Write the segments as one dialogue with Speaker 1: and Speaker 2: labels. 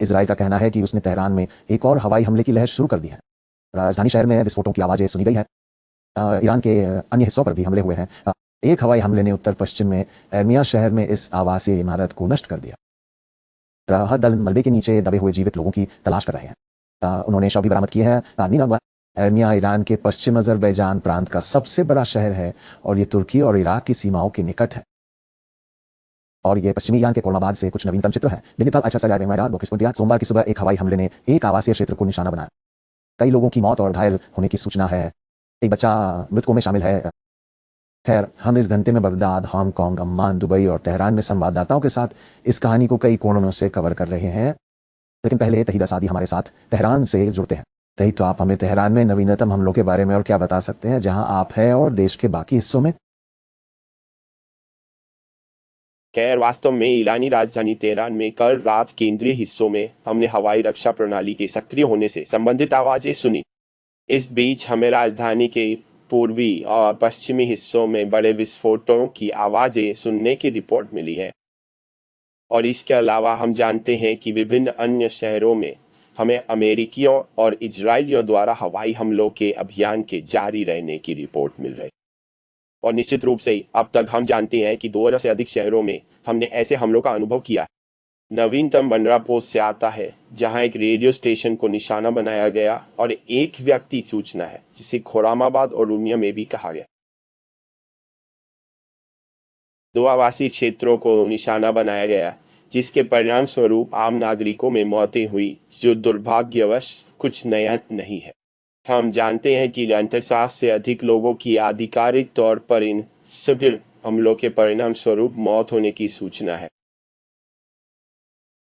Speaker 1: Israel का कहना है कि उसने तेहरान में एक और हवाई हमले की लहर शुरू कर दी है। राजधानी शहर में विस्फोटों की आवाज़ें सुनी गई हैं। ईरान के अन्य हिस्सों पर भी हमले हुए हैं। एक हवाई हमले ने उत्तर पश्चिम में एर्मिया शहर में इस आवासीय इमारत को नष्ट कर दिया। राहत दल मलबे के नीचे दबे हुए जीवित लोगों की तलाश कर रहे हैं। उन्होंने शव भी बरामद किए हैं। नीनावा एर्मिया ईरान के पश्चिम अजरबैजान प्रांत का सबसे बड़ा शहर है और ये तुर्की और इराक की सीमाओं के निकट है। और ये पश्चिमी ईरान के कोर्नाबाद से कुछ नवीनतम चित्र है। सोमवार की सुबह एक हवाई हमले ने एक आवासीय क्षेत्र को निशाना बनाया। कई लोगों की मौत और घायल होने की सूचना है। एक बच्चा मृतकों में शामिल है। खैर, हम इस घंटे में बगदाद, हांगकांग, अम्मान, दुबई और तेहरान में संवाददाताओं के साथ इस कहानी को कई कोणों से कवर कर रहे हैं। लेकिन पहले तहीद असादी हमारे साथ तेहरान से जुड़ते हैं। तही, तो आप हमें तेहरान में नवीनतम हमलों के बारे में और क्या बता सकते हैं जहां आप हैं और देश के बाकी हिस्सों में?
Speaker 2: खैर, वास्तव में ईरानी राजधानी तेहरान में कल रात केंद्रीय हिस्सों में हमने हवाई रक्षा प्रणाली के सक्रिय होने से संबंधित आवाजें सुनी। इस बीच हमें राजधानी के पूर्वी और पश्चिमी हिस्सों में बड़े विस्फोटों की आवाजें सुनने की रिपोर्ट मिली है। और इसके अलावा हम जानते हैं कि विभिन्न अन्य शहरों में हमें अमेरिकियों और इजरायलियों द्वारा हवाई हमलों के अभियान के जारी रहने की रिपोर्ट मिल रही है। और निश्चित रूप से अब तक हम जानते हैं कि 2000 से अधिक शहरों में हमने ऐसे हमलों का अनुभव किया है। नवीनतम बनरा पोस्ट से आता है, जहां एक रेडियो स्टेशन को निशाना बनाया गया और एक व्यक्ति सूचना है जिसे खुरामाबाद और रूमिया में भी कहा गया। 2 आवासीय क्षेत्रों को निशाना बनाया गया, जिसके परिणाम स्वरूप आम नागरिकों में मौतें हुई, जो दुर्भाग्यवश कुछ नया नहीं है। हम जानते हैं कि 50 से अधिक लोगों की आधिकारिक तौर पर इन सभी हमलों के परिणाम स्वरूप मौत होने की सूचना है।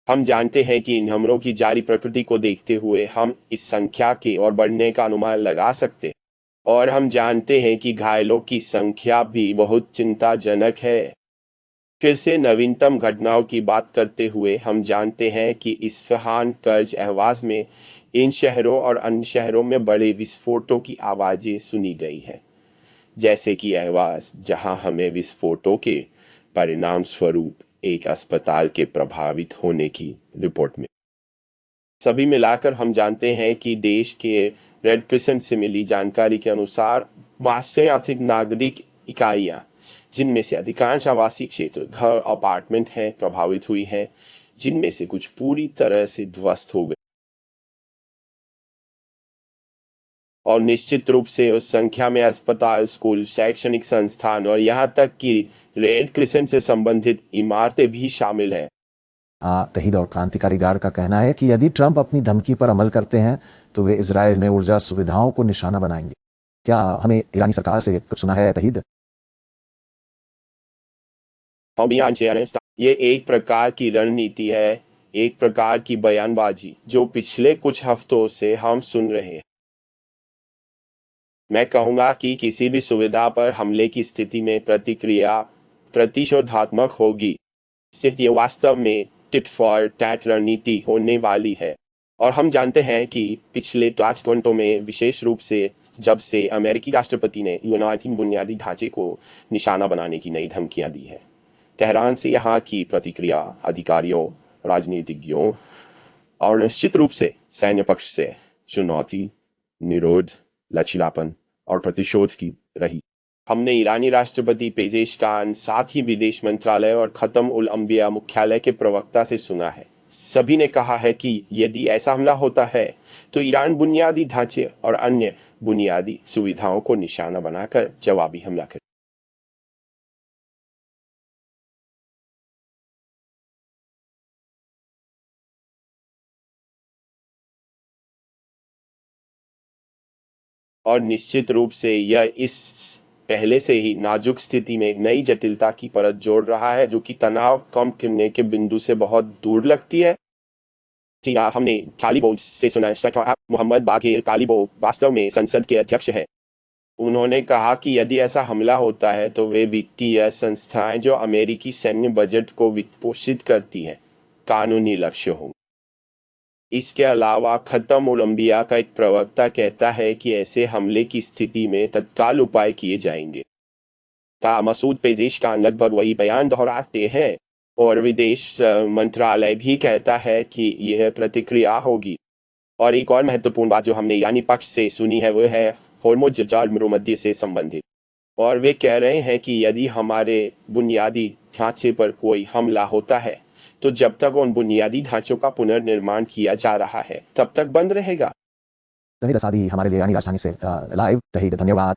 Speaker 2: हम जानते हैं कि इन हमलों की जारी प्रकृति को देखते हुए हम इस संख्या के और बढ़ने का अनुमान लगा सकते हैं। और हम जानते हैं कि घायलों की संख्या भी बहुत चिंताजनक है। फिर से नवीनतम घटनाओं की बात करते हुए हम जानते हैं कि इस्फहान, कर्ज, अहवाज में इन शहरों और अन्य शहरों में बड़े विस्फोटों की आवाज़ें सुनी गई हैं, जैसे कि अहवाज, जहां हमें विस्फोटों के परिणाम स्वरूप एक अस्पताल के प्रभावित होने की रिपोर्ट में। सभी मिलाकर हम जानते हैं कि देश के रेड क्रिसेंट से मिली जानकारी के अनुसार 5 से अधिक नागरिक इकाइयां, जिनमें से अधिकांश आवासीय क्षेत्र, घर, अपार्टमेंट हैं, प्रभावित हुई हैं, जिनमें से कुछ पूरी तरह से ध्वस्त हो गए। और निश्चित रूप से उस संख्या में अस्पताल, स्कूल, शैक्षणिक संस्थान और यहाँ तक कि रेड क्रिसेंट से संबंधित इमारतें भी शामिल हैं।
Speaker 1: तहीद और क्रांतिकारी गार्ड का कहना है कि यदि ट्रंप अपनी धमकी पर अमल करते हैं तो वे इजराइल में ऊर्जा सुविधाओं को निशाना बनाएंगे। क्या हमें ईरानी सरकार से कुछ सुना है तहीद?
Speaker 2: ये एक प्रकार की रणनीति है, एक प्रकार की बयानबाजी जो पिछले कुछ हफ्तों से हम सुन रहे हैं। मैं कहूँगा कि किसी भी सुविधा पर हमले की स्थिति में प्रतिक्रिया प्रतिशोधात्मक होगी। ये वास्तव में टिट फॉर टैट रणनीति होने वाली है। और हम जानते हैं कि पिछले 5 घंटों में, विशेष रूप से जब से अमेरिकी राष्ट्रपति ने यूनाइटेड बुनियादी ढांचे को निशाना बनाने की नई धमकियां दी हैं, तेहरान से यहाँ की प्रतिक्रिया अधिकारियों, राजनीतिज्ञों और निश्चित रूप से सैन्य पक्ष से चुनौती, निरोध, लचीलापन और प्रतिशोध की रही। हमने ईरानी राष्ट्रपति पेजेशकान, साथ ही विदेश मंत्रालय और खत्म उल अंबिया मुख्यालय के प्रवक्ता से सुना है। सभी ने कहा है कि यदि ऐसा हमला होता है तो ईरान बुनियादी ढांचे और अन्य बुनियादी सुविधाओं को निशाना बनाकर जवाबी हमला करे। और निश्चित रूप से यह इस पहले से ही नाजुक स्थिति में एक नई जटिलता की परत जोड़ रहा है, जो कि तनाव कम करने के बिंदु से बहुत दूर लगती है। हमने कालिबो से सुना, मोहम्मद बाघेर कालिबो वास्तव में संसद के अध्यक्ष है। उन्होंने कहा कि यदि ऐसा हमला होता है तो वे वित्तीय संस्थाएं जो अमेरिकी सैन्य बजट को वित्तपोषित करती हैं, कानूनी लक्ष्य होंगे। इसके अलावा खत्म उल अंबिया का एक प्रवक्ता कहता है कि ऐसे हमले की स्थिति में तत्काल उपाय किए जाएंगे। मसूद पेजेशकान लगभग वही बयान दोहराते हैं और विदेश मंत्रालय भी कहता है कि यह प्रतिक्रिया होगी। और एक और महत्वपूर्ण बात जो हमने ईरानी पक्ष से सुनी है वो है होर्मुज जाल मरुमध्य से संबंधित। और वे कह रहे हैं कि यदि हमारे बुनियादी ढांचे पर कोई हमला होता है तो जब तक उन बुनियादी ढांचों का पुनर्निर्माण किया जा रहा है तब तक बंद रहेगा।
Speaker 1: तहीद असादी हमारे लिए ईरानी राजधानी से लाइव। तहीद धन्यवाद।